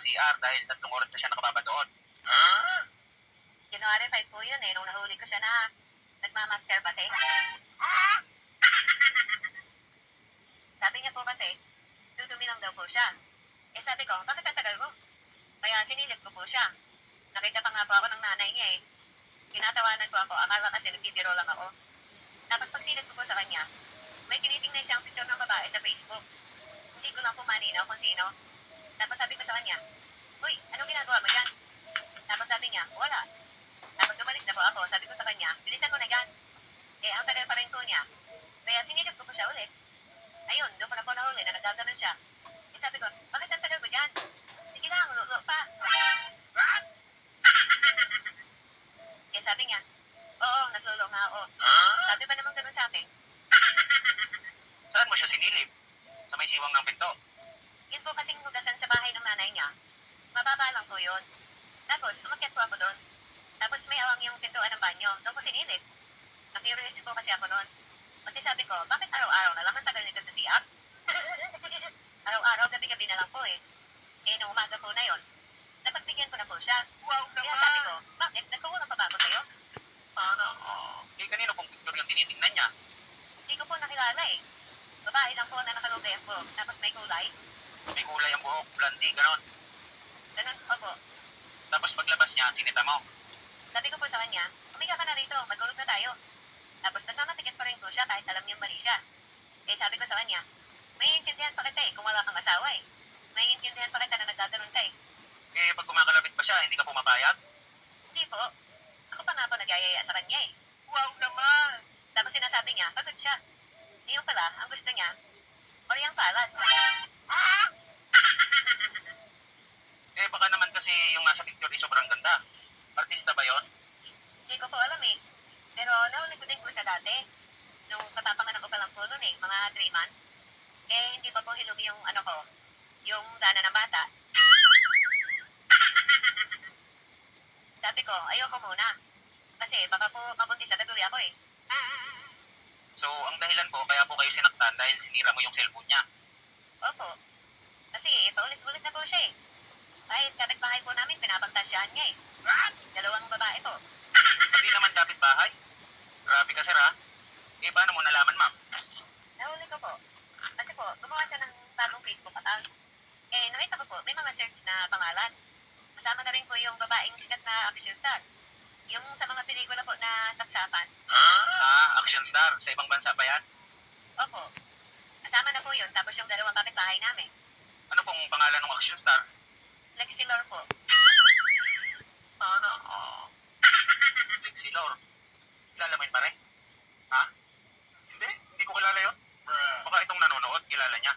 ng CR dahil 3 oras na siya nakababa doon. Ah? January 5 po yun eh, nung nahuli ko siya na nagmamasturbate. Sabi niya po kasi, dudumi lang daw po siya. Eh sabi ko, bakit ang tagal mo? Kaya sinilip ko po siya. Nakita pa nga po ako ng nanay niya eh. Tinatawanan ko ako, akala kasi nagbibiro lang ako. Tapos pagsilip ko po sa kanya, may tinitingnan siyang picture ng babae sa Facebook. Hindi ko lang po maninaw kung sino. Tapos sabi ko sa kanya, uy, anong ginagawa mo dyan? Tapos sabi niya, wala. Tapos bumalik na po ako, sabi ko sa kanya, bilisan mo na yan. Eh, ang tagal pa rin po niya. Kaya sinilip ko po siya ulit. Ayun, doon ko na po nahuli na nagkaganon siya. Eh, sabi ko, bakit ang tagal mo dyan? Sige lang, lulo pa. What? Eh, sabi niya, oo, naglulo nga ako. Sabi pa naman ganun sa akin. Saan mo siya sinilip? Sa may siwang ng pinto. Yun po kasing hugasan sa bahay ng nanay niya. Mababa lang po yun. Tapos, umakyat po ako doon. Tapos may awang yung pintuan ng banyo. Doon ko sinilip. Na-curious po kasi ako noon. Kasi sabi ko, bakit araw-araw na lang ang tagal nito sa CR? Araw-araw, gabi-gabi na lang po eh. Eh, nung umaga po na yon, napagbigyan ko na po siya. Wow Kaya naman! sabi ko, bakit? Nagkukulang pa ba ako sa'yo? Sana Eh, kanino pong picture yung tinitingnan niya? Hindi ko po nakilala eh. Babae lang po na nakalugay po. Tapos may kulay. May kulay ang buhok, blondie, ganon. Ganun po po. Tapos paglabas niya, sinita mo. Sabi ko po sa kanya, umiga ka na rito, magulog na tayo. Tapos nagmamatikit pa rin po siya kahit alam niyang mali siya. Eh sabi ko sa kanya, may intindihan pa kita eh kung wala kang asawa eh. May intindihan pa kita na nagkaganon ka eh. Eh, pag kumakalapit pa siya, hindi ka pumapayag? Hindi po. Ako pa nga po nagyayaya sa kanya eh. Wow naman! Tapos sinasabi niya, pagod siya. Eh yung pala, ang gusto niya, Oriang Palad. Eh, baka naman kasi yung nasa picture ay sobrang ganda. Artista ba yon? Hindi ko po alam eh. Pero nahuli ko din po siya dati. Nung katapanganak ko pa lang po noon eh, mga 3 months. Eh, hindi pa po hilog yung ano ko, yung dana ng bata. Sabi ko, ayoko muna. Kasi baka po mabuntis na tuloy ako eh. So, ang dahilan po, kaya po kayo sinaktan dahil sinira mo yung cellphone niya. Opo. Kasi paulit-ulit na po siya eh. Kahit kapitbahay po namin, pinapantasyahan niya eh. What? 2 babae po. Pati naman kapitbahay. Grabe ka, sir, ha? Eh, paano mo nalaman, ma'am? Nahuli ko po. Kasi po, gumawa siya ng bagong Facebook account. Eh, nakita ko po, may mga search na pangalan. Kasama na rin po yung babaeng sikat na action star. Yung sa mga pelikula po na saksapan. Action star. Sa ibang bansa ba yan? Opo. Kasama na po yun, tapos yung 2 kapitbahay namin. Ano pong pangalan ng action star? Lexi Lor po. Ano? Lexi Lor. Kilala mo yun, pare? Ha? Hindi ko kilala yun. Baka itong nanonood, kilala niya.